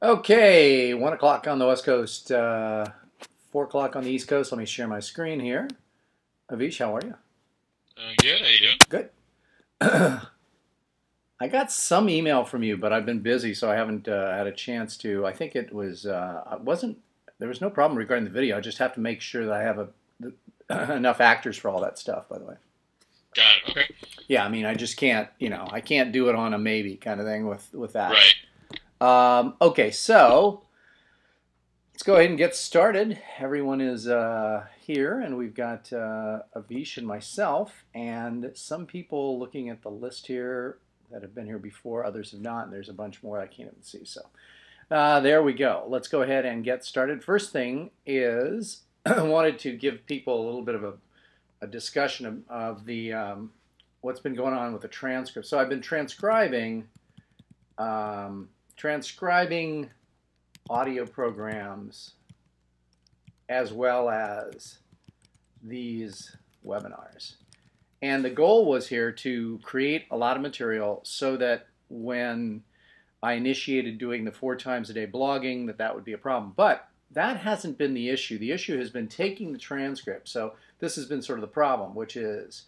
Okay, 1 o'clock on the West Coast, 4 o'clock on the East Coast. Let me share my screen here. Avish, how are you? Good. How you doing? Good. I got some email from you, but I've been busy, so I haven't had a chance to. I think it was, there was no problem regarding the video. I just have to make sure that I have enough actors for all that stuff, by the way. Got it. Okay. Yeah, I mean, I just can't, I can't do it on a maybe kind of thing with that. Right. Okay, so let's go ahead and get started. Everyone is here, and we've got Avish and myself, and some people looking at the list here that have been here before. Others have not, and there's a bunch more I can't even see. So there we go. Let's go ahead and get started. First thing is I wanted to give people a little bit of a discussion of the what's been going on with the transcript. So I've been transcribing audio programs as well as these webinars. And the goal was here to create a lot of material so that when I initiated doing the 4 times a day blogging, that would be a problem. But that hasn't been the issue. The issue has been taking the transcript. So this has been sort of the problem, which is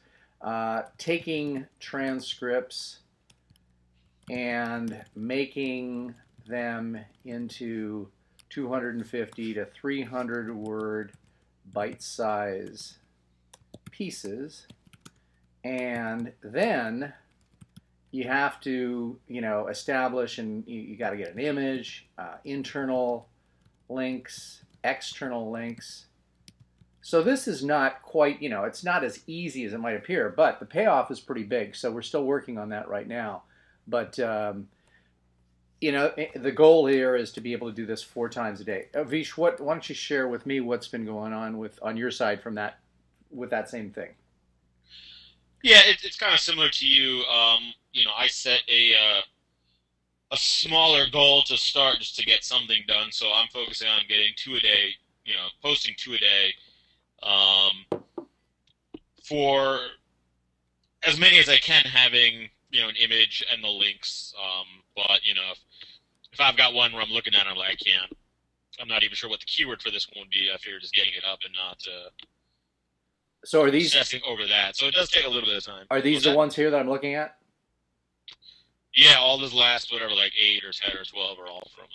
taking transcripts and making them into 250 to 300 word bite-size pieces, and then you have to establish, and you got to get an image, internal links, external links. So this is not quite, it's not as easy as it might appear, but the payoff is pretty big. So we're still working on that right now. But, the goal here is to be able to do this 4 times a day. Vish, why don't you share with me what's been going on on your side with that same thing? Yeah, it's kind of similar to you. I set a smaller goal to start just to get something done. So I'm focusing on getting 2 a day. Posting 2 a day. For as many as I can, having an image and the links. But if I've got one where I'm looking at it, I'm like, I'm not even sure what the keyword for this one would be. I figure just getting it up and not so are these stressing over that. So it does take a little bit of time. Are these the ones here that I'm looking at? Yeah, all those last whatever, like 8 or 10 or 12 are all from.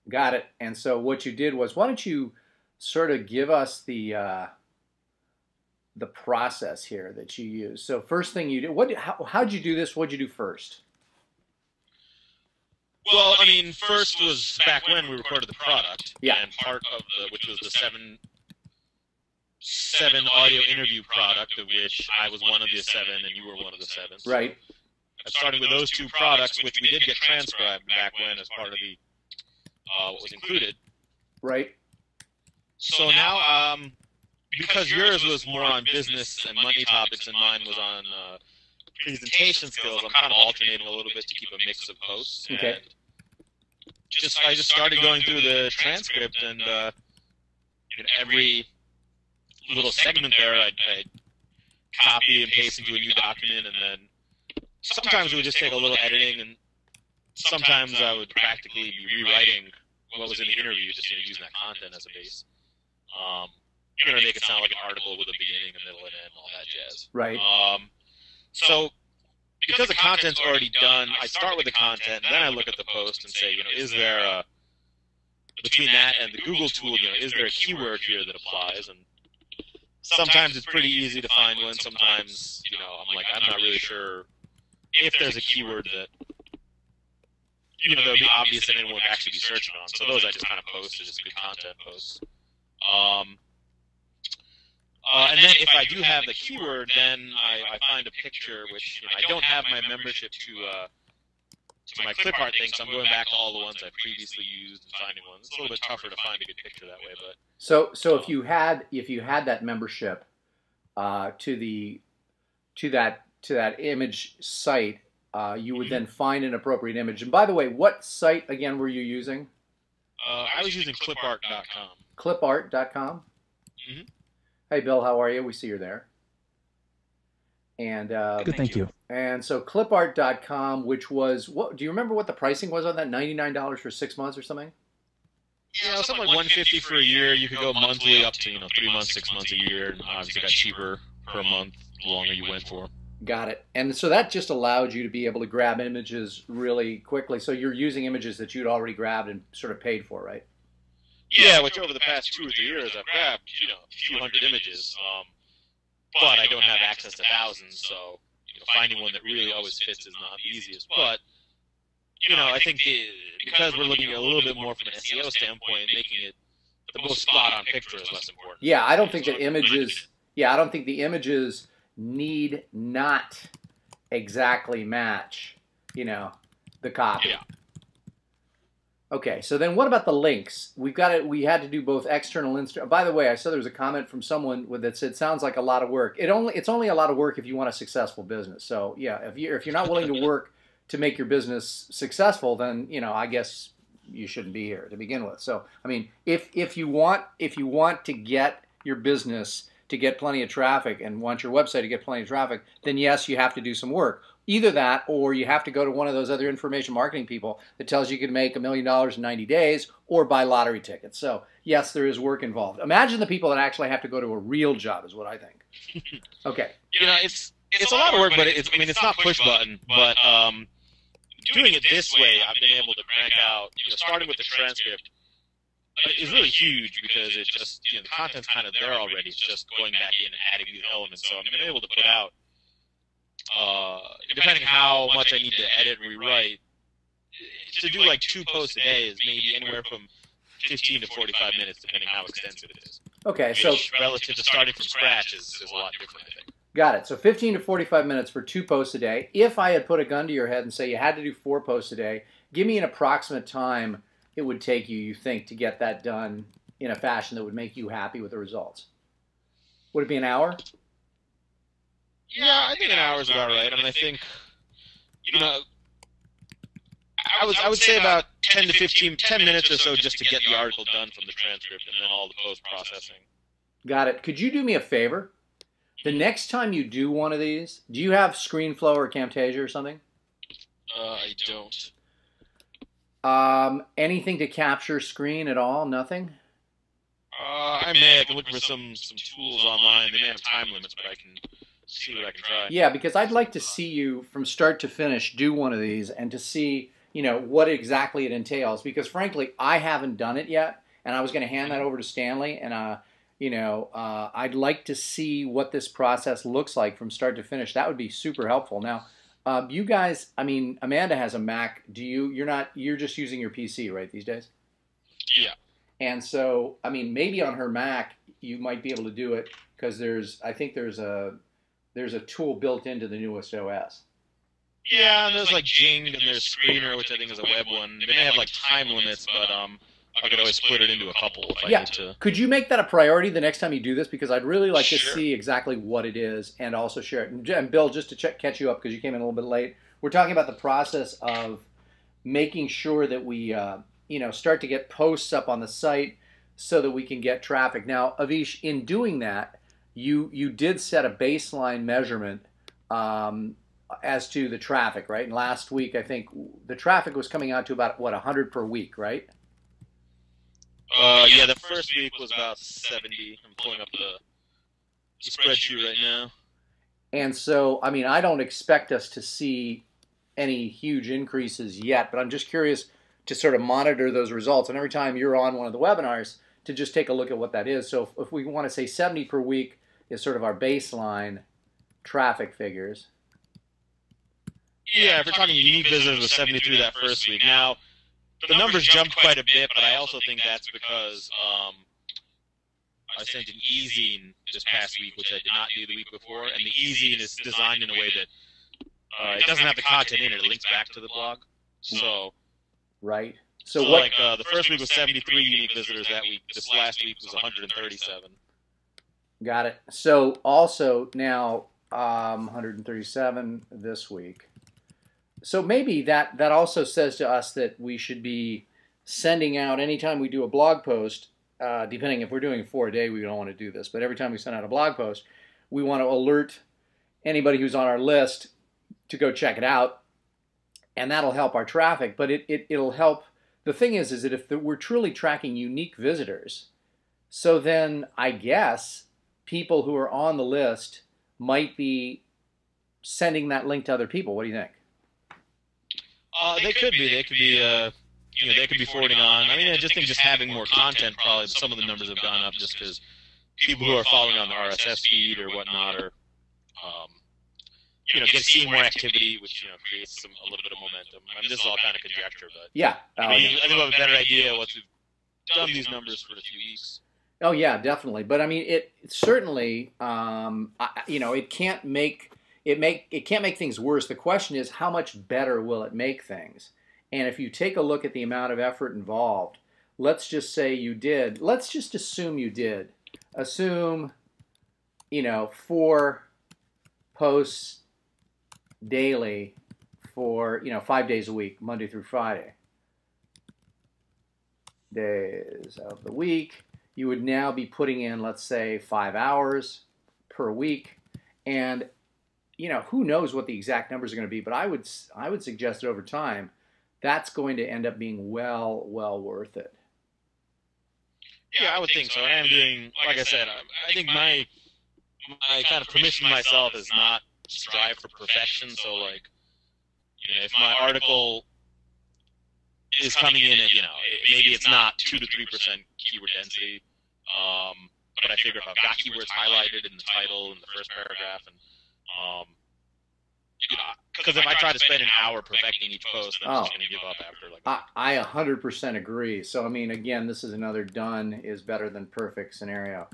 Got it. And so what you did was, why don't you sort of give us the process here that you use? So first thing you did, how'd you do this? What'd you do first? Well, I mean, first was back when we recorded the product. Yeah. And part of which was the seven audio interview product, of which I was one of the 7 and you were one of the 7. Right. Starting with those 2 products, which we did get transcribed back when as part of the what was included. Right. So now, because yours was more on business and money topics and mine was on presentation skills, I'm kind of alternating a little bit to keep a mix of posts. Okay. I just started going through the transcript, and every little segment there, I'd copy and paste into a new document, and then sometimes it would just take a little editing, and sometimes I would practically be rewriting what was in the interview, just using that content as a base. Make it sound like an article with a beginning, a middle, and end, all that jazz. Right. So because the content's already done, I start with the content, and then I look at the post and say, is there between that and the Google tool, is there a keyword here that applies? And sometimes it's pretty easy to find one. Sometimes, I'm like, I'm not really sure if there's a keyword that, that would be obvious that anyone would actually be searching on. So those I just kind of post as just good content posts. And then if I do have the keyword, then I find a picture, which I don't have my membership to my clip art thing, so I'm going back to all the ones I previously used and finding ones. It's a little bit tougher to find a good picture that way, but so if you had that membership to that image site, you would then find an appropriate image. And by the way, what site again were you using? I was using clipart.com. Clipart.com? Mm-hmm. Hey, Bill, how are you? We see you're there. And Good, thank you. and so clipart.com, which was, what do you remember what the pricing was on that? $99 for 6 months or something? Yeah, something like 150 for a year. You could go monthly up to 3 months, 6 months, a year, and obviously got cheaper per month the longer you went for. Got it. And so that just allowed you to be able to grab images really quickly. So you're using images that you'd already grabbed and sort of paid for, right? Yeah, which over the past 2 or 3 years I've grabbed a few hundred images, but I don't have access to thousands, so finding one that really always fits is not the easiest. But I think because we're looking at a little bit more from an SEO standpoint, making it the most spot-on picture is less important. Yeah, I don't think that images. Yeah, I don't think the images need not exactly match, the copy. Yeah. Okay, so then what about the links? We had to do both external and. By the way, I saw there was a comment from someone that said, "Sounds like a lot of work." It's only a lot of work if you want a successful business. So yeah, if you're not willing to work to make your business successful, then I guess you shouldn't be here to begin with. So I mean, if you want to get your business to get plenty of traffic and want your website to get plenty of traffic, then yes, you have to do some work. Either that, or you have to go to one of those other information marketing people that tells you can make $1 million in 90 days, or buy lottery tickets. So yes, there is work involved. Imagine the people that actually have to go to a real job, is what I think. Okay. It's a lot of work, but it's not push button. But doing it this way, I've been able to crank out. Starting with the transcript is really huge because it just the content's kind of there already. It's just going back in and adding these elements. So I've been able to put out. Depending on how much I need to edit and rewrite, to do like 2 posts a day is maybe anywhere from 15 to 45 minutes, depending how extensive it is. Okay, so relative to starting from scratch is a lot different, I think. Got it. So 15 to 45 minutes for 2 posts a day. If I had put a gun to your head and say you had to do 4 posts a day, give me an approximate time it would take you think, to get that done in a fashion that would make you happy with the results. Would it be an hour? Yeah, I think an hour is about right. I mean, I think, I would say about 10 to 15, 10 minutes or so just to get the article done from the transcript and then all the post-processing. Got it. Could you do me a favor? The next time you do one of these, do you have ScreenFlow or Camtasia or something? I don't. Anything to capture screen at all? Nothing? I can look for some tools online. They may have time limits, but I can see what I can try. Yeah, because I'd like to see you from start to finish do one of these and to see, what exactly it entails. Because frankly, I haven't done it yet, and I was going to hand that over to Stanley, and I'd like to see what this process looks like from start to finish. That would be super helpful. Now, you guys, Amanda has a Mac. You're just using your PC, right, these days? Yeah. And so, maybe on her Mac, you might be able to do it because there's a tool built into the newest OS. Yeah, and there's like Jing and there's Screener, which I think is a web one. They may have like time limits, but I could always split it into a couple if I need to. Could you make that a priority the next time you do this? Because I'd really like to see exactly what it is and also share it. And Bill, just to catch you up because you came in a little bit late, we're talking about the process of making sure that we start to get posts up on the site so that we can get traffic. Now, Avish, in doing that, you did set a baseline measurement as to the traffic, right? And last week, I think the traffic was coming out to about, 100 per week, right? Yeah, the first week was about 70. I'm pulling up the spreadsheet right now. And so, I don't expect us to see any huge increases yet, but I'm just curious to sort of monitor those results. And every time you're on one of the webinars, to just take a look at what that is. So if we want to say 70 per week is sort of our baseline traffic figures. Yeah, if we're talking unique visitors with 73 that first week. Now, the numbers jumped quite a bit, but I also think that's because I sent an e-zine this past week, which I did not do the week before, and the e-zine is designed in a way that it doesn't have the content in it. It links back to the blog. So, right. So the first week was 73 unique visitors that week. This last week was 137. Got it. So also now 137 this week. So maybe that also says to us that we should be sending out anytime we do a blog post, depending if we're doing 4 a day, we don't want to do this, but every time we send out a blog post, we want to alert anybody who's on our list to go check it out, and that'll help our traffic. But it'll help. The thing is that if we're truly tracking unique visitors, so then I guess people who are on the list might be sending that link to other people. What do you think? They could be. They could be. They could be forwarding on. I mean, I just think just having more content, probably some of the numbers have gone up just because people who are following on the RSS feed or whatnot are, seeing more activity, which creates a little bit of momentum. I mean, this is all kind of conjecture, but yeah, I think we'll have a better idea once we've done these numbers for a few weeks. Oh yeah, definitely. But I mean, it certainly, it can't make things worse. The question is, how much better will it make things? And if you take a look at the amount of effort involved, let's just say you did. Let's just assume you did. Assume, 4 posts daily for 5 days a week, Monday through Friday. Days of the week. You would now be putting in, let's say, 5 hours per week, and who knows what the exact numbers are going to be, but I would suggest that over time, that's going to end up being well worth it. Yeah, I would think so. And I'm doing, like I said, I think my kind of permission to myself is not strive for perfection. So, like, if my article is coming in at, maybe it's not 2 to 3% keyword density, but I figure if I've got keywords highlighted in the title in the first paragraph, and because if I try to spend an hour perfecting each post, I'm just going to give up after like. I 100% agree. So I mean, again, this is another done is better than perfect scenario.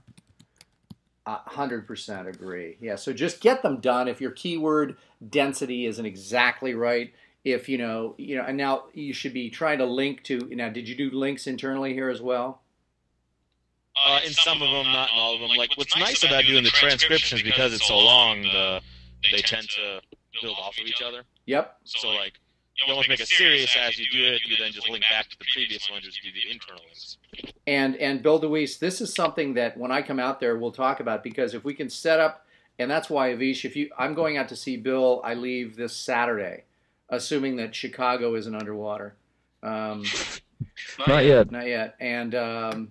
100% agree. Yeah. So just get them done. If your keyword density isn't exactly right, if and now you should be trying to link to. Now, did you do links internally here as well? In some of them, not in all of them. Like, what's nice about doing the transcriptions, because it's so long, they tend to build off of each other. Yep. So, like, you almost make it serious as you do it. You then just link back to the previous one, just do the internal links. And Bill DeWeese, this is something that when I come out there, we'll talk about, because if we can set up, and that's why, Avish, I'm going out to see Bill, I leave this Saturday, assuming that Chicago isn't underwater. Not yet. Not yet. And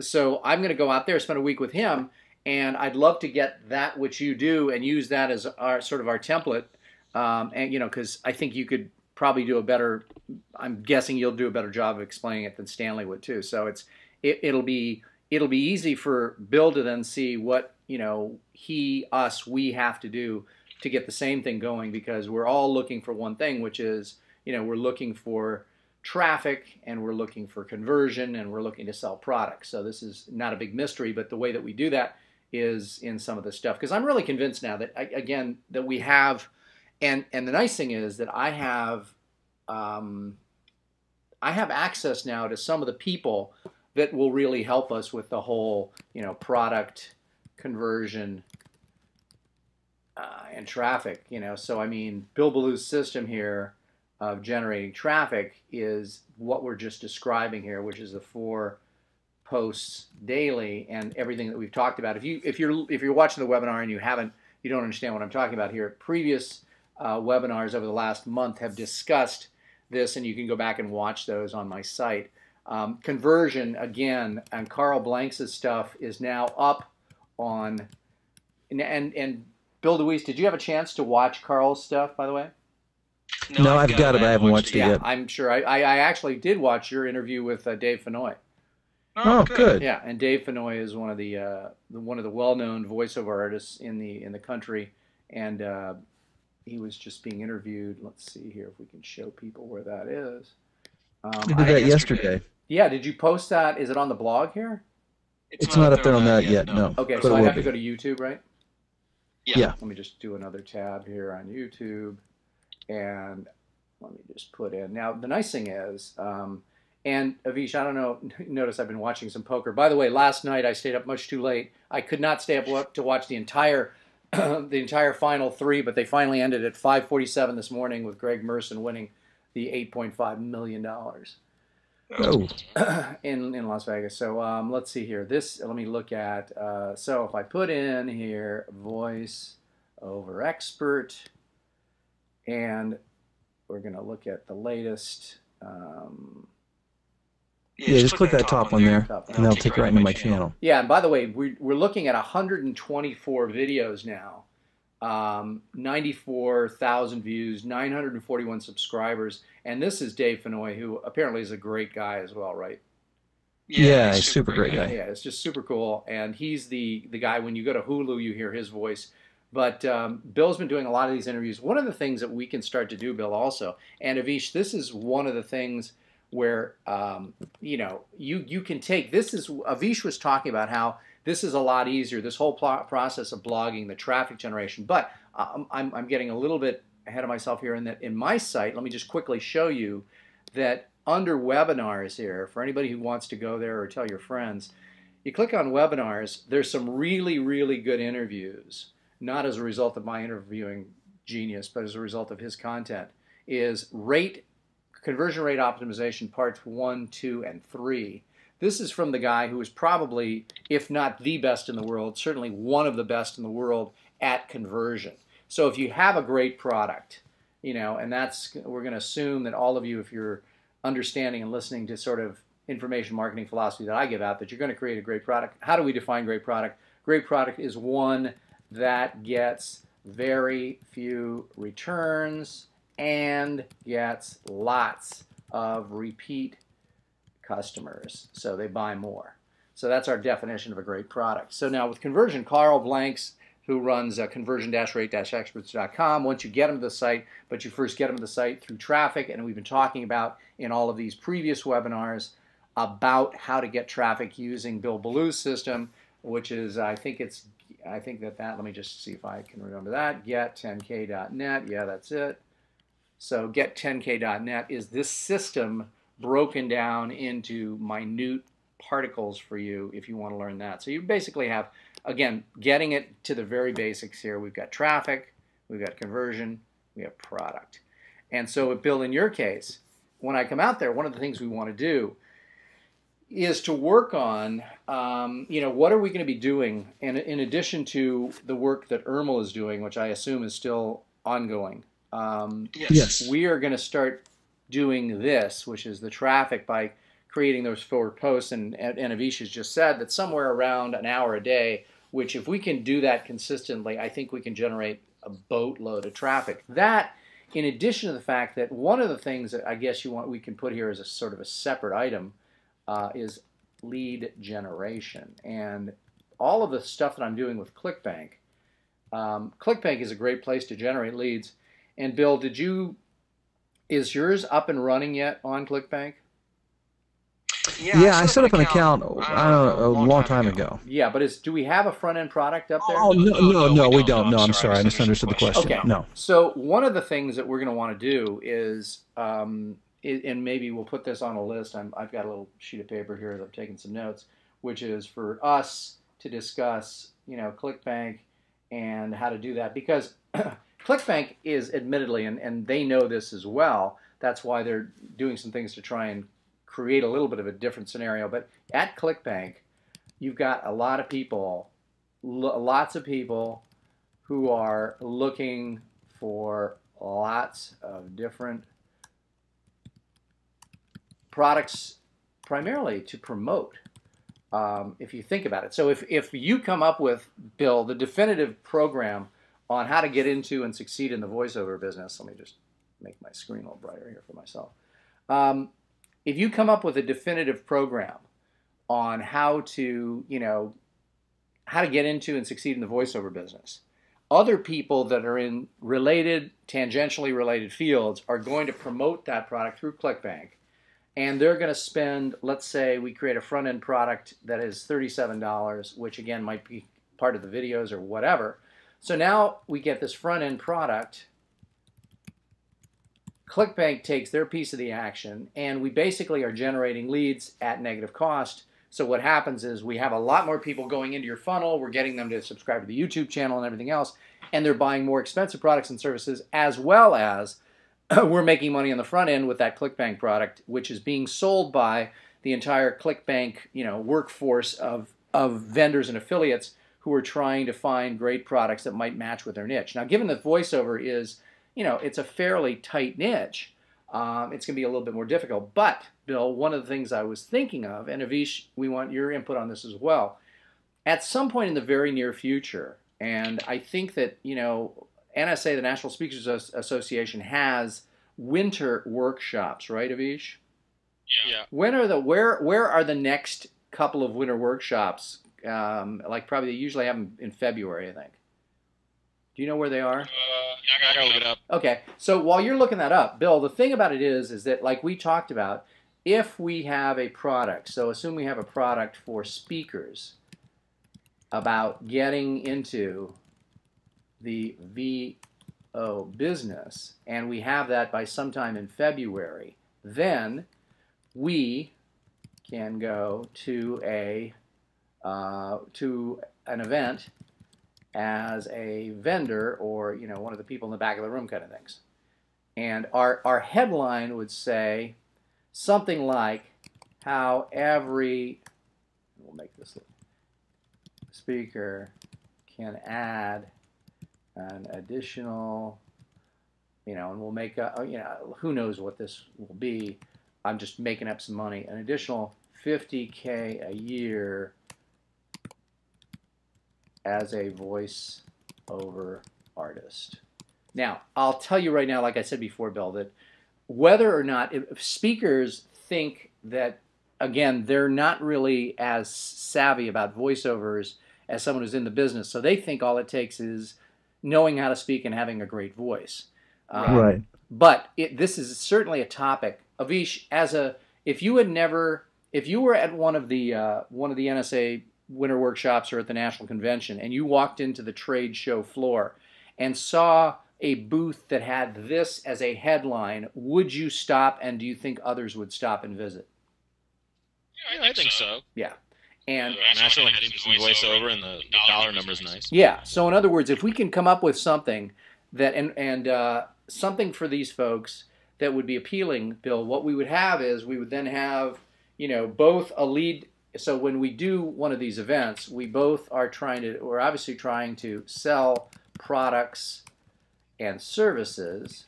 so I'm going to go out there, spend a week with him, and I'd love to get that which you do and use that as our sort of our template. And because I think you could probably do a better. I'm guessing you'll do a better job of explaining it than Stanley would too. So it'll be easy for Bill to then see what we have to do to get the same thing going, because we're all looking for one thing, which is we're looking for traffic, and we're looking for conversion, and we're looking to sell products. So this is not a big mystery, but the way that we do that is in some of this stuff. Because I'm really convinced now that, again, that we have, and the nice thing is that I have access now to some of the people that will really help us with the whole, product conversion and traffic. So I mean, Bill Ballou's system here of generating traffic is what we're just describing here, which is the 4 posts daily and everything that we've talked about. If you're watching the webinar and you don't understand what I'm talking about here, previous webinars over the last month have discussed this, and you can go back and watch those on my site. Conversion, again, and Carl Blanks' stuff is now up on, and Bill DeWeese, did you have a chance to watch Carl's stuff, by the way? No, I've got it, but I haven't watched it yet. I'm sure. I actually did watch your interview with Dave Fennoy. Oh, good. Yeah, and Dave Fennoy is one of the well-known voiceover artists in the country, and he was just being interviewed. Let's see here if we can show people where that is. I did that yesterday. Yeah, did you post that? Is it on the blog here? It's not up there on that yet, no. Okay, so I have to go to YouTube, right? Yeah. Let me just do another tab here on YouTube, and let me just put in. Now, the nice thing is, and Avish, I don't know, notice I've been watching some poker. By the way, last night I stayed up much too late. I could not stay up to watch the entire final 3, but they finally ended at 5:47 this morning with Greg Merson winning the $8.5 million in Las Vegas. So let's see here. Let me look at, so if I put in here voice over expert, and we're going to look at the latest. Yeah, just click that top one there, and that'll take you right into my channel. Yeah, and by the way, we're looking at 124 videos now, 94,000 views, 941 subscribers, and this is Dave Fenoy, who apparently is a great guy as well, right? Yeah, he's a super great guy. Yeah, it's just super cool, and he's the guy, when you go to Hulu, you hear his voice. But Bill's been doing a lot of these interviews. One of the things that we can start to do, Bill, also, and Avish, this is one of the things where, you know, you can take, Avish was talking about how this is a lot easier, this whole process of blogging, the traffic generation. But I'm getting a little bit ahead of myself here in that in my site, let me just quickly show you that under webinars here, for anybody who wants to go there or tell your friends, you click on webinars, there's some really, really good interviews, not as a result of my interviewing genius, but as a result of his content, is conversion rate optimization parts 1, 2, and 3. This is from the guy who is probably, if not the best in the world, certainly one of the best in the world at conversion. So if you have a great product, you know, and we're going to assume that all of you, if you're understanding and listening to sort of information marketing philosophy that I give out, that you're going to create a great product. How do we define great product? Great product is one that gets very few returns and gets lots of repeat customers, so they buy more. So that's our definition of a great product. So now with conversion, Carl Blanks, who runs conversion-rate-experts.com, once you get them to the site, but you first get them to the site through traffic, and we've been talking about in all of these previous webinars about how to get traffic using Bill Ballew's system, which is, let me just see if I can remember that, get10k.net, yeah, that's it. So get10k.net is this system broken down into minute particles for you if you want to learn that. So you basically have, again, getting it to the very basics here. We've got traffic, we've got conversion, we have product. And so, Bill, in your case, when I come out there, one of the things we want to do is to work on, you know, what are we going to be doing in addition to the work that Ermal is doing, which I assume is still ongoing. Yes. We are going to start doing this, which is the traffic, by creating those forward posts, and Avish has just said that somewhere around an hour a day, which if we can do that consistently, I think we can generate a boatload of traffic. That, in addition to the fact that one of the things that I guess we can put here as a sort of a separate item is lead generation. And all of the stuff that I'm doing with ClickBank, ClickBank is a great place to generate leads. And Bill, is yours up and running yet on ClickBank? Yeah, I set up an account a long time ago. Yeah, but do we have a front-end product up there? Oh, no, we don't. No, I'm sorry. I misunderstood the question. Okay. No. So one of the things that we're going to want to do is, and maybe we'll put this on a list. I've got a little sheet of paper here that I'm taking some notes, which is for us to discuss, you know, ClickBank and how to do that. Because ClickBank is admittedly, and they know this as well, that's why they're doing some things to try and create a little bit of a different scenario. But at ClickBank, you've got a lot of people, lots of people who are looking for lots of different products, primarily to promote, if you think about it. So if you come up with, Bill, the definitive program on how to get into and succeed in the voiceover business, let me just make my screen a little brighter here for myself. If you come up with a definitive program on how to, you know, how to get into and succeed in the voiceover business, other people that are in tangentially related fields are going to promote that product through ClickBank, and they're going to spend, let's say we create a front-end product that is $37, which again might be part of the videos or whatever. So now we get this front-end product. ClickBank takes their piece of the action, and we basically are generating leads at negative cost. So what happens is we have a lot more people going into your funnel. We're getting them to subscribe to the YouTube channel and everything else, and they're buying more expensive products and services, as well as we're making money on the front end with that ClickBank product, which is being sold by the entire ClickBank, you know, workforce of vendors and affiliates who are trying to find great products that might match with their niche. Now, given that voiceover is, it's a fairly tight niche, it's going to be a little bit more difficult. But, Bill, one of the things I was thinking of, and Avish, we want your input on this as well, at some point in the very near future, and I think that, NSA, the National Speakers Association, has winter workshops, right, Avish? Yeah. Where are the next couple of winter workshops? Like probably they usually have them in February, I think. Do you know where they are? Yeah, I gotta look it up. Okay, so while you're looking that up, Bill, the thing about it is that, like we talked about, if we have a product, so assume we have a product for speakers about getting into the VO business, and we have that by sometime in February, then we can go to an event as a vendor, or one of the people in the back of the room kind of things. And our headline would say something like how we'll make this speaker can add an additional, and we'll make who knows what this will be. I'm just making up some money. An additional $50K a year as a voice-over artist. Now, I'll tell you right now, like I said before, Bill, that whether or not, if speakers think that, again, they're not really as savvy about voiceovers as someone who's in the business, so they think all it takes is knowing how to speak and having a great voice. Right. But this is certainly a topic. Avish, if you were at one of the NSA winter workshops or at the national convention, and you walked into the trade show floor and saw a booth that had this as a headline, would you stop, and do you think others would stop and visit? Yeah, I think so. Yeah. And National had interesting voiceover, and the dollar number is nice. Yeah. So in other words, if we can come up with something that and something for these folks that would be appealing, Bill, what we would have is we would then have both a lead. So when we do one of these events, we're obviously trying to sell products and services,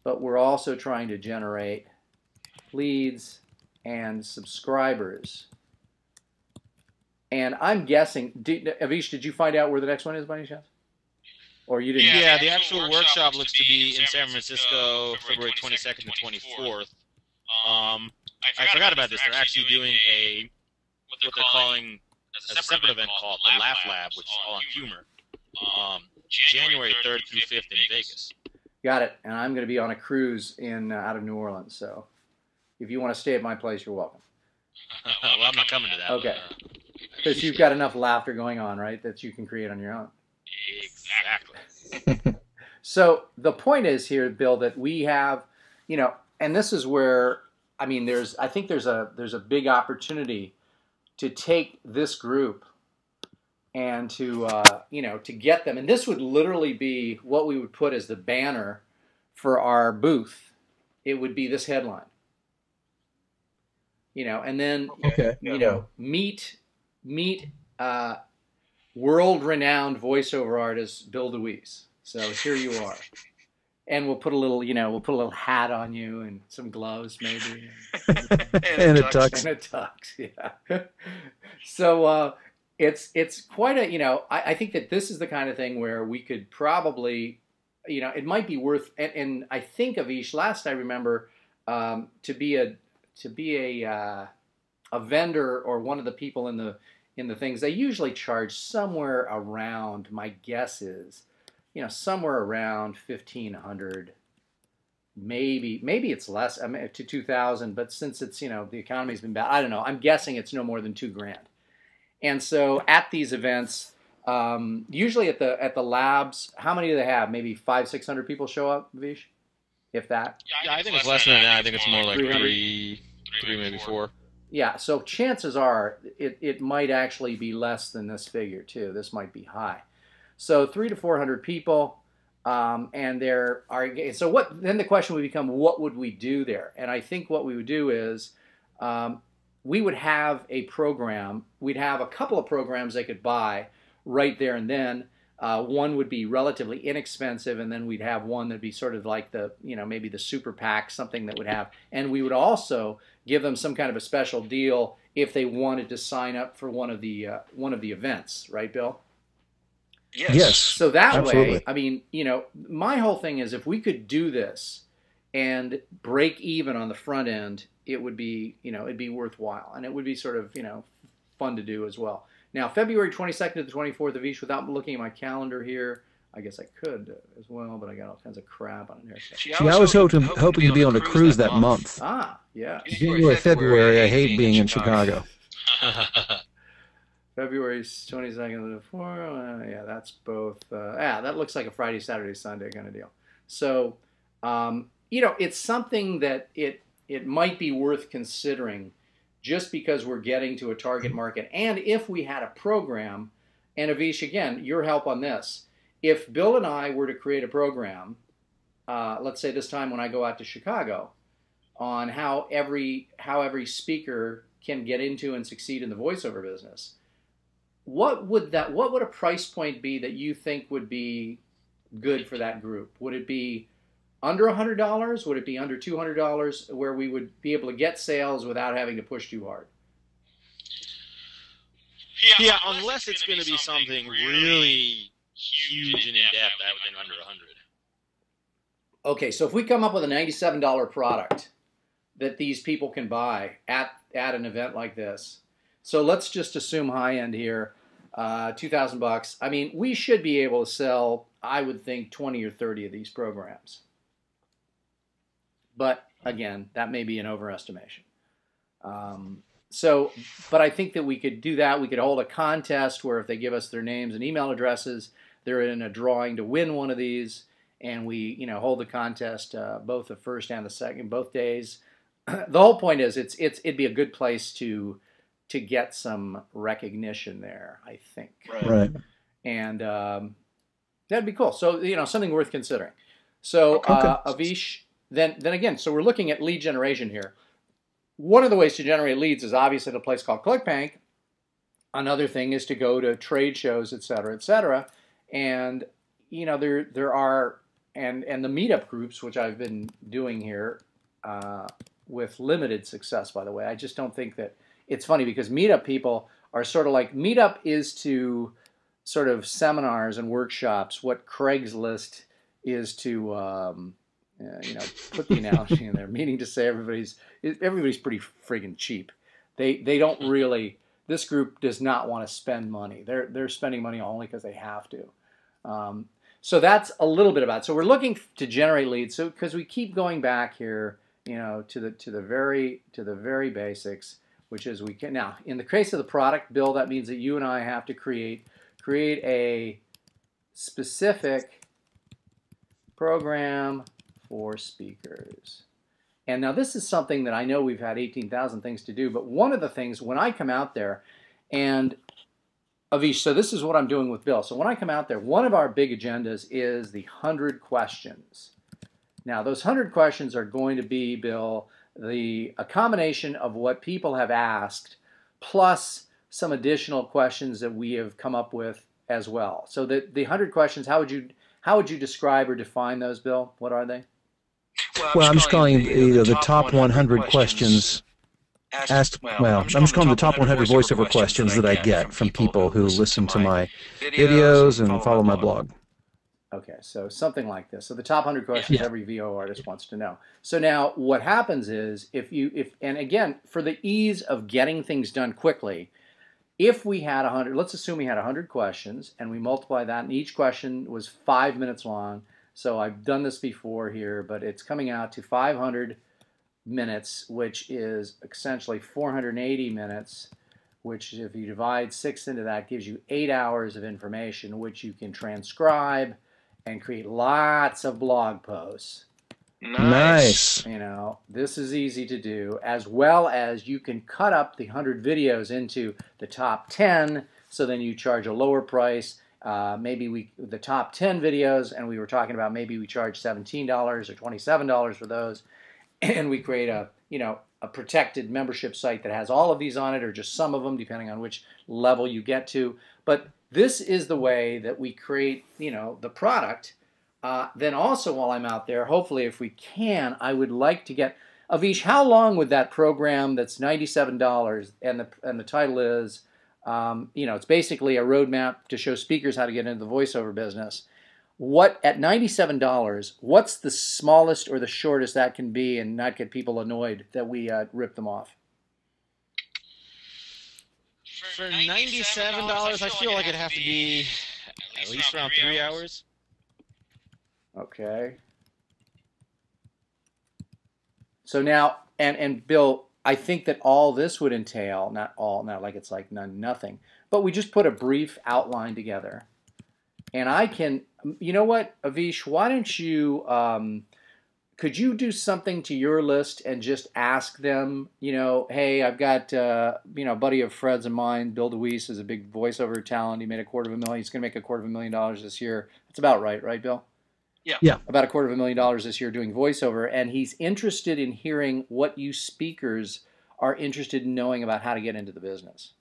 but we're also trying to generate leads and subscribers. And I'm guessing, Avish, did you find out where the next one is by any chance? Or you didn't? Yeah, the actual workshop looks to be in San Francisco, February 22nd to 24th. I forgot about this. They're actually doing what they're calling as a separate event called the Laugh Lab, which is all on humor, January 3rd through 5th in Vegas. Got it. And I'm going to be on a cruise out of New Orleans, so if you want to stay at my place, you're welcome. Well, I'm not coming to that. Okay. Because you've got enough laughter going on, right, that you can create on your own. Exactly. So the point is here, Bill, that we have, and this is where, I think there's a big opportunity to take this group and to get them, and this would literally be what we would put as the banner for our booth. It would be this headline, and then meet world-renowned voiceover artist Bill DeWeese. So here you are, and we'll put a little hat on you and some gloves maybe, and a tux. And a tux, yeah. So it's quite a I think that this is the kind of thing where we could probably it might be worth, and I think, Avish, last I remember, to be a vendor or one of the people in the things, they usually charge somewhere around, my guess is, somewhere around $1,500, maybe it's less, to $2,000, but since it's, the economy's been bad, I don't know, I'm guessing it's no more than $2,000. And so at these events, usually at the labs, how many do they have? Maybe 500-600 people show up, Vish? If that? Yeah, I think it's less than that. I think it's more like three, maybe 4. Yeah, so chances are it might actually be less than this figure too. This might be high. So 300 to 400 people, and there are. So what? Then the question would become, what would we do there? And I think what we would do is, we would have a program. We'd have a couple of programs they could buy, right there and then. One would be relatively inexpensive, and then we'd have one that'd be sort of like the, maybe the super pack, something that would have, and we would also give them some kind of a special deal if they wanted to sign up for one of the events, right, Bill? Yes. So that absolutely. way, I mean, my whole thing is if we could do this and break even on the front end, it would be, it'd be worthwhile, and it would be sort of, fun to do as well. Now, February 22nd to the 24th of each, without looking at my calendar here, I guess I could as well, but I got all kinds of crap on it here. See, I was hoping to be on a cruise that month. Ah, yeah. January, February, I hate being in Chicago. February 22nd to the 4th, yeah, that's both. That looks like a Friday, Saturday, Sunday kind of deal. So, it's something that it might be worth considering, just because we're getting to a target market. And if we had a program, and Avish, again, your help on this, if Bill and I were to create a program, let's say this time when I go out to Chicago, on how every speaker can get into and succeed in the voiceover business, what would a price point be that you think would be good for that group? Would it be under $100? Would it be under $200, where we would be able to get sales without having to push too hard? Yeah, unless it's going to be something really huge and in-depth, I would think under 100. Okay, so if we come up with a $97 product that these people can buy at an event like this, so let's just assume high end here, $2,000. I mean, we should be able to sell, I would think, 20 or 30 of these programs. But again, that may be an overestimation. But I think that we could do that. We could hold a contest where if they give us their names and email addresses, they're in a drawing to win one of these, and we, hold the contest both the first and the second, both days. The whole point is, it'd be a good place to get some recognition there, I think. Right. And that'd be cool. So something worth considering. So Okay. Avish. Then again, so we're looking at lead generation here. One of the ways to generate leads is obviously at a place called ClickBank. Another thing is to go to trade shows, et cetera, et cetera. And there are and the meetup groups, which I've been doing here with limited success, by the way. I just don't think that it's funny, because meetup people are sort of like, meetup is to sort of seminars and workshops what Craigslist is to put the analogy in there, meaning to say everybody's pretty friggin' cheap. They don't really. This group does not want to spend money. They're spending money only because they have to. So that's a little bit about it. So we're looking to generate leads. So because we keep going back here, to the very basics, which is we can now, in the case of the product, Bill, that means that you and I have to create a specific program for speakers. And now this is something that I know we've had 18,000 things to do, but one of the things when I come out there, and Avish, so this is what I'm doing with Bill. So when I come out there, one of our big agendas is the 100 questions. Now those 100 questions are going to be, Bill, a combination of what people have asked, plus some additional questions that we have come up with as well. So the 100 questions, how would you describe or define those, Bill? What are they? Well, I'm just calling the top 100 questions asked. Well, I'm just calling the top 100 voiceover questions that I get from people who listen to my videos and follow my blog. Okay, so something like this. So the top 100 questions every VO artist wants to know. So now what happens is, and again, for the ease of getting things done quickly, if we had 100, let's assume we had 100 questions, and we multiply that, and each question was 5 minutes long. So I've done this before here, but it's coming out to 500 minutes, which is essentially 480 minutes, which if you divide 6 into that gives you 8 hours of information, which you can transcribe and create lots of blog posts. Nice. This is easy to do, as well as you can cut up the 100 videos into the top 10, so then you charge a lower price. Maybe the top 10 videos, and we were talking about maybe we charge $17 or $27 for those, and we create a protected membership site that has all of these on it, or just some of them, depending on which level you get to. But this is the way that we create, the product. Then also, while I'm out there, hopefully, if we can, I would like to get, Avish, how long would that program that's $97 and the title is, it's basically a roadmap to show speakers how to get into the voiceover business. At $97, what's the smallest or the shortest that can be and not get people annoyed that we rip them off? For $97, I feel like it'd have to be at least around 3 hours. Okay. So now, and Bill, I think that all this would entail, not like it's like nothing, but we just put a brief outline together. And I can, you know what, Avish, why don't you, could you do something to your list and just ask them, hey, I've got, a buddy of Fred's and mine, Bill DeWeese, is a big voiceover talent. He made $250,000. He's going to make $250,000 this year. That's about right, Bill? Yeah. About $250,000 this year doing voiceover. And he's interested in hearing what you speakers are interested in knowing about how to get into the business.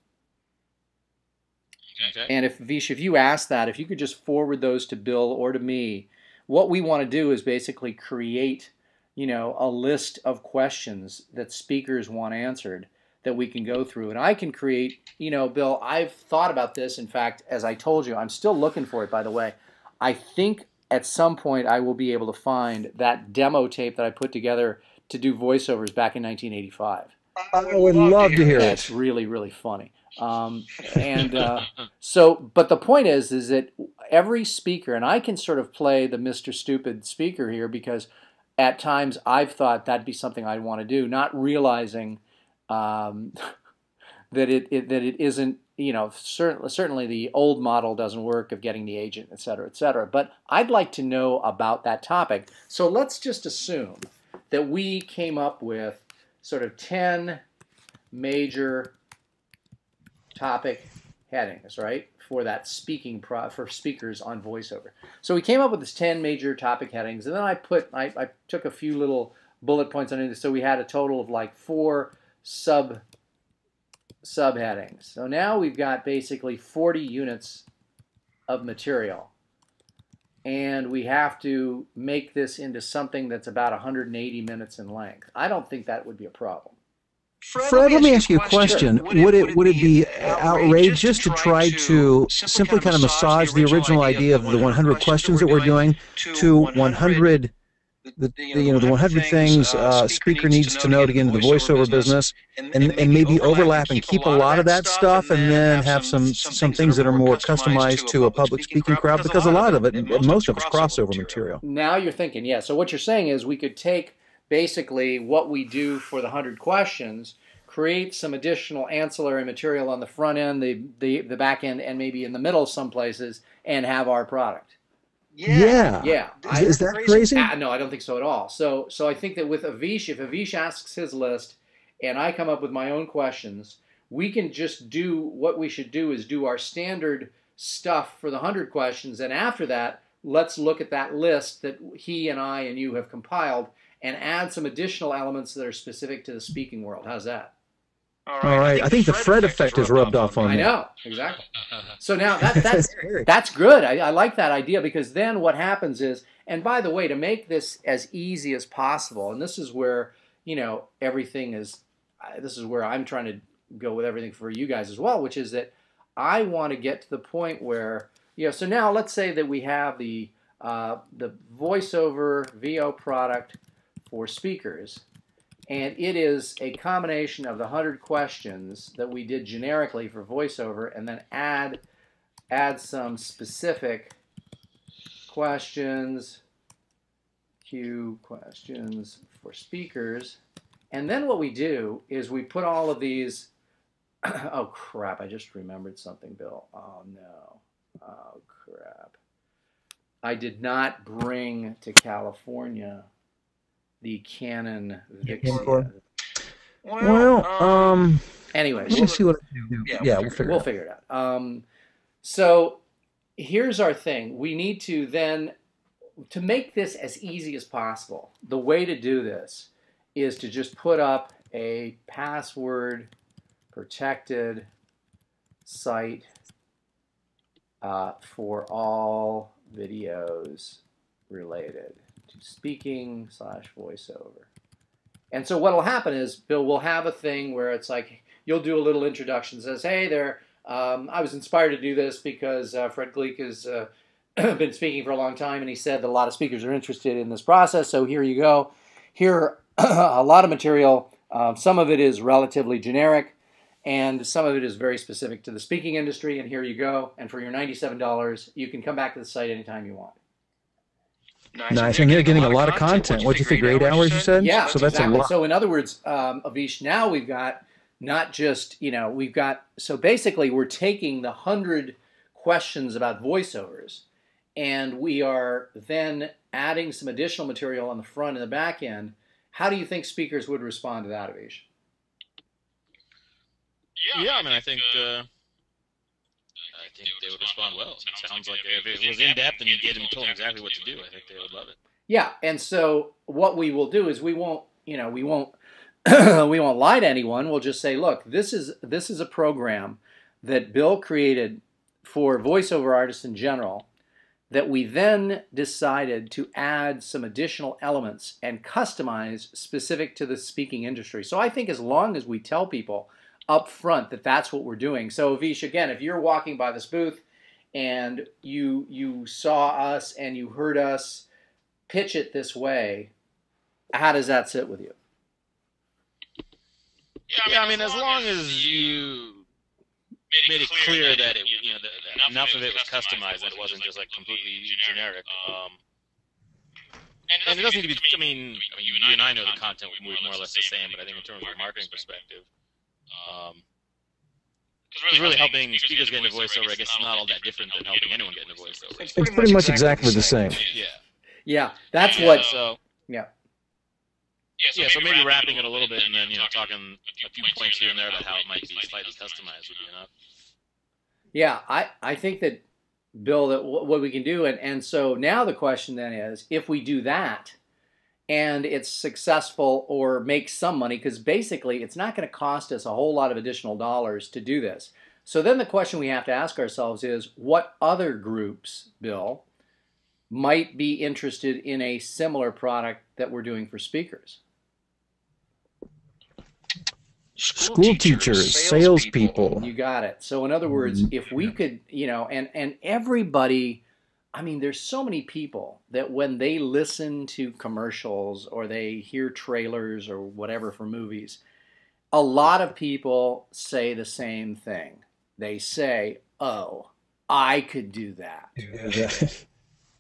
Okay. And if you ask that, if you could just forward those to Bill or to me, what we want to do is basically create, a list of questions that speakers want answered that we can go through. And I can create, Bill, I've thought about this. In fact, as I told you, I'm still looking for it, by the way. I think at some point I will be able to find that demo tape that I put together to do voiceovers back in 1985. I would love to hear it. That's really, really funny. But the point is that every speaker, and I can sort of play the Mr. Stupid speaker here because at times I've thought that'd be something I'd want to do, not realizing that it isn't, certainly the old model doesn't work of getting the agent, et cetera, et cetera. But I'd like to know about that topic. So let's just assume that we came up with sort of 10 major topic headings, right, for that for speakers on voiceover. So we came up with this 10 major topic headings, and then I took a few little bullet points on it, so we had a total of like 4 subheadings. So now we've got basically 40 units of material, and we have to make this into something that's about 180 minutes in length. I don't think that would be a problem. Fred, let me ask you a question. Would it be outrageous to try to simply kind of massage the original idea of the 100 questions that we're doing to 100, the 100 things a speaker needs to know to get into the voiceover business, and maybe overlap and keep a lot of that stuff, and then have some things that are more customized to a public speaking crowd, because a lot of it, most of it's crossover material. Now you're thinking, yeah. So what you're saying is we could take basically what we do for the 100 questions, create some additional ancillary material on the front end, the back end, and maybe in the middle some places, and have our product. Yeah. Is that crazy? No, I don't think so at all. So I think that with Avish, if Avish asks his list and I come up with my own questions, we can just do what we should do is do our standard stuff for the 100 questions, and after that, let's look at that list that he and I and you have compiled and add some additional elements that are specific to the speaking world. How's that? All right. I think the Fred effect is rubbed off on me. I know, exactly. So now that's good. I like that idea, because then what happens is, and by the way, to make this as easy as possible, and this is where, everything is, this is where I'm trying to go with everything for you guys as well, which is that I want to get to the point where, so now let's say that we have the voiceover VO product for speakers, and it is a combination of the 100 questions that we did generically for voiceover, and then add some specific questions, Q questions for speakers, and then what we do is we put all of these. Oh crap! I just remembered something, Bill. Oh no! Oh crap! I did not bring to California the Canon Vixia. Well, anyway, we'll see what I can do. Yeah, we'll figure it out. So here's our thing. We need to then, to make this as easy as possible, the way to do this is to just put up a password protected site for all videos related to speaking / voiceover. And so what will happen is, Bill, we'll have a thing where it's like, you'll do a little introduction that says, hey there, I was inspired to do this because Fred Gleeck has been speaking for a long time, and he said that a lot of speakers are interested in this process, so here you go. Here are a lot of material. Some of it is relatively generic, and some of it is very specific to the speaking industry, and here you go. And for your $97, you can come back to the site anytime you want. Nice, and they're getting a lot of content. What do you think, 8 hours, you said? Yeah, so that's exactly. a lot. So in other words, Avish, now we've got not just, so basically we're taking the 100 questions about voiceovers, and we are then adding some additional material on the front and the back end. How do you think speakers would respond to that, Avish? Yeah, I mean, I think they would respond well. It sounds like if it was in depth and you told them exactly what to do, I think they would love it. Yeah, and so what we will do is we won't we won't lie to anyone. We'll just say, look, this is a program that Bill created for voiceover artists in general, that we then decided to add some additional elements and customize specific to the speaking industry. So I think as long as we tell people up front that that's what we're doing. So Avish, again, if you're walking by this booth and you saw us and you heard us pitch it this way, how does that sit with you? Yeah, I mean, as long as you made it clear that that enough of it was customized, that it wasn't just like completely generic. And it doesn't need to be. I mean, you and I know the content would move more or less the same, but I think in terms of a marketing perspective, because really helping speakers get into voiceover, I guess, is not all that different than helping anyone get into voiceover. It's pretty much exactly the same. Yeah, that's what. So so maybe wrapping it a little bit and then talking a few points here and there about how it might be slightly customized would be enough. Yeah, I think that, Bill, that what we can do, and so now the question then is, if we do that and it's successful or makes some money, because basically it's not going to cost us a whole lot of additional dollars to do this. So then the question we have to ask ourselves is, what other groups, Bill, might be interested in a similar product that we're doing for speakers? School teachers, salespeople. You got it. So in other words, if we could, and everybody, I mean, there's so many people that when they listen to commercials or they hear trailers or whatever for movies, a lot of people say the same thing. They say, oh, I could do that.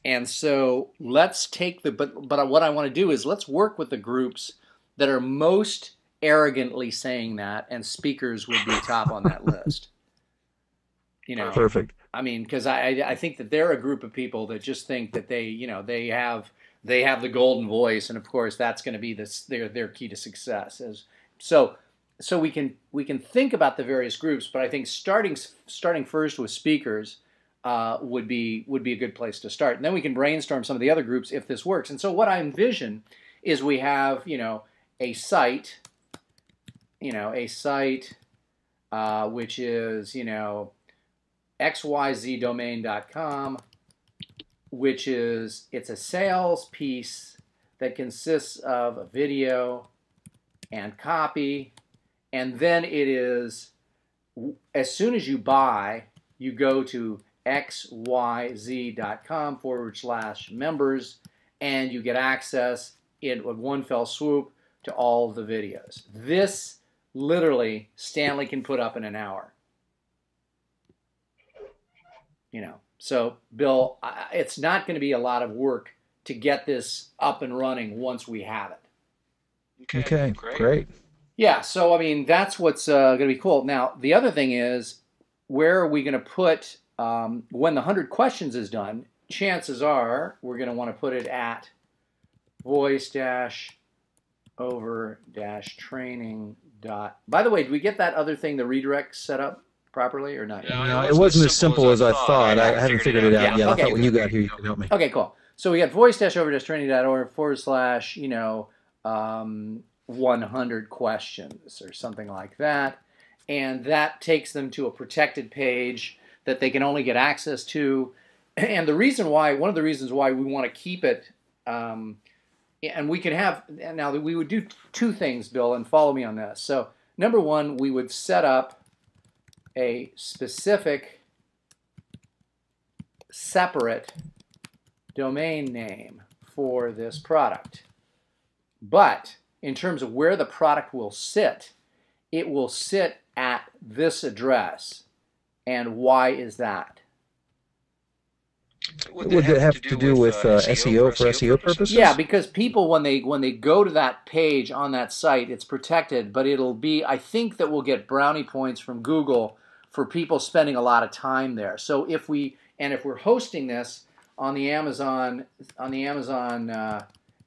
And so let's take but what I want to do is let's work with the groups that are most arrogantly saying that, and speakers would be top on that list. Perfect. I mean, because I think that they're a group of people that just think that they have the golden voice, and of course that's going to be their key to success. So we can think about the various groups, but I think starting first with speakers would be a good place to start, and then we can brainstorm some of the other groups if this works. And so what I envision is we have a site. Which is, xyzdomain.com, which it's a sales piece that consists of a video and copy, and then it is, as soon as you buy, you go to xyz.com/members, and you get access in one fell swoop to all the videos. This literally Stanley can put up in an hour. So Bill, it's not going to be a lot of work to get this up and running once we have it. Okay, great. Yeah, so I mean, that's what's going to be cool. Now, the other thing is, where are we going to put, when the 100 questions is done, chances are we're going to want to put it at voice-over-training. By the way, did we get that other thing, the redirect, set up properly or not? No, it wasn't as simple as I thought. I haven't figured it out yet. Okay. I thought when you got here you could help me. Okay, cool. So we got voice-over-training.org / 100 questions or something like that. And that takes them to a protected page that they can only get access to. And the reason why, one of the reasons why we want to keep it, and we can have, now we would do two things, Bill, and follow me on this. So number one, we would set up a specific separate domain name for this product. But in terms of where the product will sit, it will sit at this address. And why is that? Would it have to do with SEO for SEO purposes? Yeah, because people, when they go to that page on that site, it's protected, but it'll be, I think that we'll get brownie points from Google for people spending a lot of time there. So if we're hosting this on the Amazon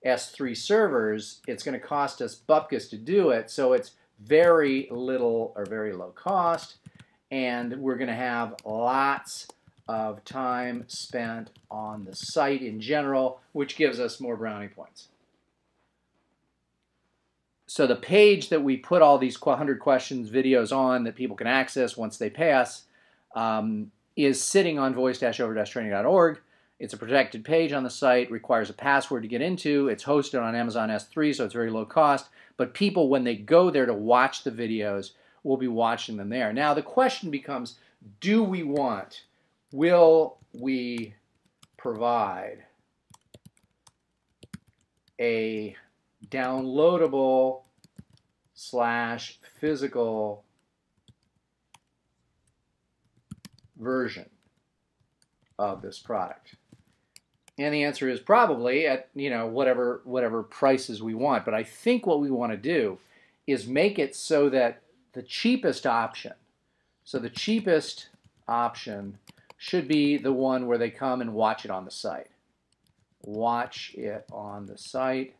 S3 servers, it's going to cost us bupkis to do it. So it's very little or very low cost, and we're going to have lots of time spent on the site in general, which gives us more brownie points. So the page that we put all these 100 questions videos on that people can access once they pay us is sitting on voice-over-training.org. It's a protected page on the site, requires a password to get into. It's hosted on Amazon S3, so it's very low cost. But people, when they go there to watch the videos, will be watching them there. Now, the question becomes, will we provide a downloadable / physical version of this product? And the answer is probably at whatever prices we want. But I think what we want to do is make it so that the cheapest option, should be the one where they come and watch it on the site. Watch it on the site.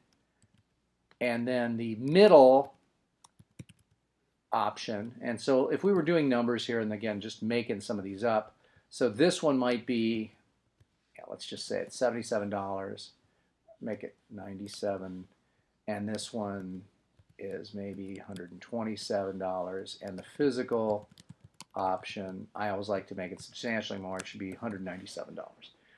And then the middle option, and so if we were doing numbers here, and again, just making some of these up, so this one might be, let's just say it's $77, make it 97, and this one is maybe $127, and the physical option, I always like to make it substantially more, it should be $197.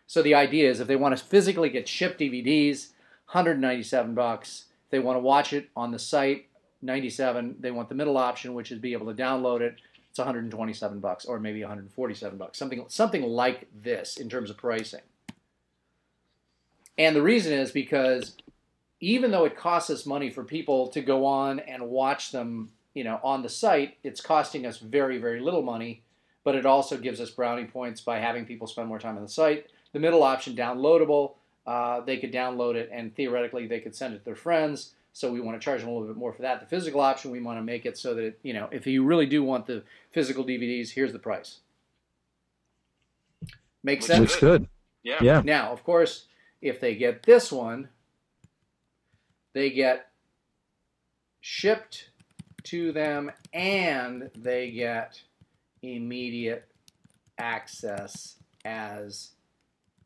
So the idea is if they want to physically get shipped DVDs, $197. If they want to watch it on the site, $97. They want the middle option, which is be able to download it, it's $127 or maybe $147, something like this in terms of pricing. And the reason is because even though it costs us money for people to go on and watch them, on the site, it's costing us very, very little money, but it also gives us brownie points by having people spend more time on the site. The middle option, downloadable, they could download it and theoretically they could send it to their friends. So we want to charge them a little bit more for that. The physical option, we want to make it so that, if you really do want the physical DVDs, here's the price. Make sense? Looks good. Yeah. Now, of course, if they get this one, they get shipped to them and they get immediate access as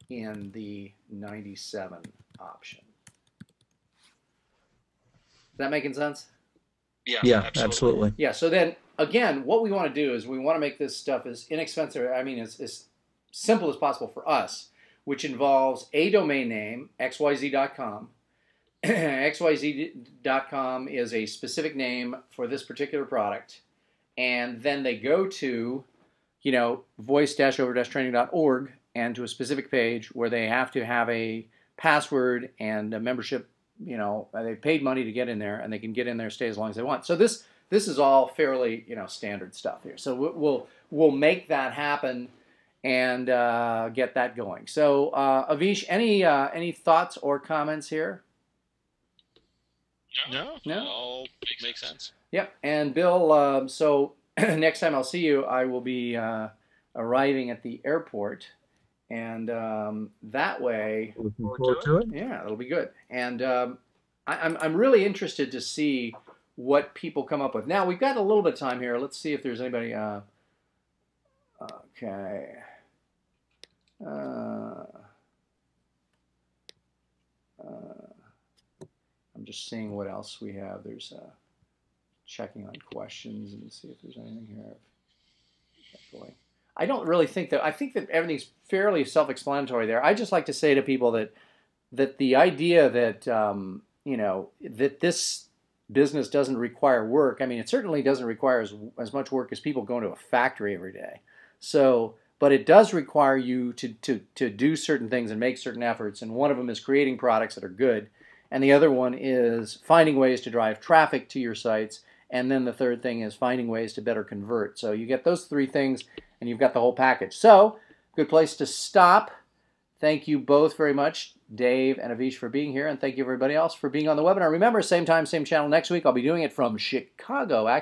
in the 97 option. Is that making sense? Yeah, absolutely. Yeah, so then, again, what we want to do is we want to make this stuff as inexpensive, as simple as possible for us, which involves a domain name, xyz.com. xyz.com is a specific name for this particular product. And then they go to, voice-over-training.org and to a specific page where they have to have a password and a membership. They paid money to get in there, and they can get in there, stay as long as they want. So this is all fairly, standard stuff here. So we'll make that happen and get that going. So Avish, any thoughts or comments here? No, it all makes sense. Yep. And Bill, so next time I'll see you, I will be arriving at the airport. And that way, looking forward to it. Yeah, it'll be good. And I'm really interested to see what people come up with. Now we've got a little bit of time here. Let's see if there's anybody. Okay. I'm just seeing what else we have. There's checking on questions and see if there's anything here. Boy, I don't really think that. I think that everything's fairly self-explanatory there. I just like to say to people that the idea that you know, that this business doesn't require work. I mean, it certainly doesn't require as much work as people going to a factory every day. So, but it does require you to do certain things and make certain efforts. And one of them is creating products that are good. And the other one is finding ways to drive traffic to your sites. And then the third thing is finding ways to better convert. So you get those three things and you've got the whole package. So, good place to stop. Thank you both very much, Dave and Avish, for being here. And thank you everybody else for being on the webinar. Remember, same time, same channel next week. I'll be doing it from Chicago, actually.